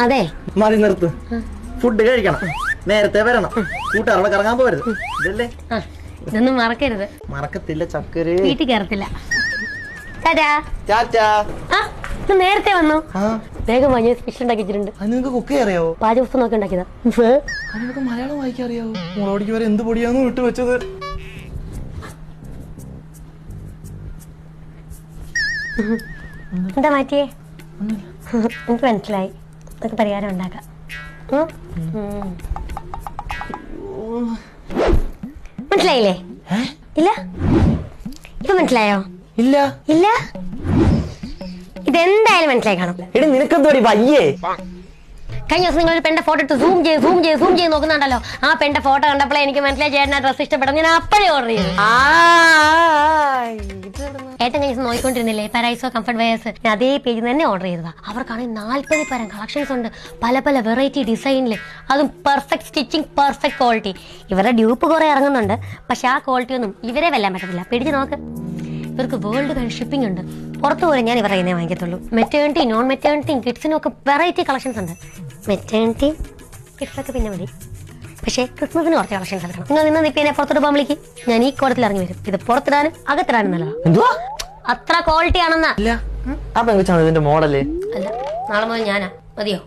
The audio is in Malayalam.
അതെ മതി നിർത്ത്. ഫുഡ് കഴിക്കണം, നേരത്തെ വരണം, കൂട്ടുകാരോടെ കറങ്ങാൻ പോകരുത്. ഇതല്ലേ? ഇതൊന്നും മറക്കരുത്. മറക്കത്തില്ല ചക്കര. വീട്ടിൽ കയറത്തില്ല. നേരത്തെ വന്നു. വേഗം വാങ്ങിയ സ്പെഷ്യൽ ഉണ്ടാക്കി വെച്ചിട്ടുണ്ട്. നിനക്ക് കുക്ക് അറിയാവോ? പാചകപുസ്തകം നോക്കി ഉണ്ടാക്കിയതാ. നിനക്ക് മലയാളം വായിക്കാൻ അറിയാവോ? മുളോടിക്ക് വരെ എന്ത് പൊടിയാന്ന് വിട്ടു വെച്ചത്. എന്താ മാറ്റിയേ? എനിക്ക് മനസ്സിലായി. അതൊക്കെ പരിഹാരം ഉണ്ടാക്കാം. മനസ്സിലായില്ലേ? ഇല്ല, ഇപ്പൊ മനസ്സിലായോ? ഇല്ല ഇല്ല, ഇതെന്തായാലും മനസ്സിലായി കാണും. എടി നിനക്കെന്തോടി വയ്യേ? കഴിഞ്ഞ ദിവസം നിങ്ങൾ ഒരു പെണ്ണിന്റെ ഫോട്ടോ ഇട്ട് സൂം ചെയ്ത് നോക്കുന്നുണ്ടല്ലോ. ആ പെണ്ണിന്റെ ഫോട്ടോ കണ്ടപ്പോഴേ എനിക്ക് മനസ്സിലായി ചേട്ടൻ ആ ഡ്രസ് ഇഷ്ടപ്പെടും. ഞാൻ അപ്പോഴേ ഓർഡർ ചെയ്തു. ഏട്ടൻ കഴിഞ്ഞ ദിവസം നോക്കിക്കൊണ്ടിരുന്നില്ലേ പാരൈസോ കംഫർട്ട് വെയേഴ്സ്? ഞാൻ അതേ പേജിൽ തന്നെ ഓർഡർ ചെയ്തതാ. അവർക്കാണെങ്കിൽ 40 പരം കളക്ഷൻസ് ഉണ്ട്, പല പല വെറൈറ്റി ഡിസൈനില്, അതും പെർഫെക്റ്റ് സ്റ്റിച്ചിങ്, പെർഫെക്റ്റ് ക്വാളിറ്റി. ഇവരുടെ ഡ്യൂപ്പ് കുറെ ഇറങ്ങുന്നുണ്ട്, പക്ഷെ ആ ക്വാളിറ്റി ഒന്നും ഇവരെ വെല്ലാൻ പറ്റത്തില്ല. പിടിച്ച് നോക്ക്, ഇവർക്ക് വേൾഡ് വൈഡ് ഷിപ്പിംഗ് ഉണ്ട്. പുറത്തു പോലെ ഞാൻ ഇവരുടെ കയ്യിൽ വാങ്ങിക്കത്തുള്ളൂ. മെറ്റേണിറ്റി, നോൺ മെറ്റേണിറ്റിയും കിഡ്സിനും ഒക്കെ വെറൈറ്റി കളക്ഷൻസ് ഉണ്ട്. മെറ്റേണിറ്റിയും കിഡ്സൊക്കെ പിന്നെ മതി, പക്ഷേ ക്രിസ്മസിന് കുറച്ച് കളക്ഷൻസ് എടുക്കണം. നിങ്ങൾ നിന്ന് നിൽപ്പിനെ പുറത്തോട്ട് പോകാൻ വിളിക്കും, ഞാൻ ഈ കോളത്തിൽ ഇറങ്ങി വരും. ഇത് പുറത്തിടാനും അകത്തിടാനും നല്ലതാ. അത്ര ക്വാളിറ്റി ആണെന്നാ. ഇതിന്റെ മോഡല് അല്ല, നാളെ മുതൽ ഞാനാ. മതിയോ?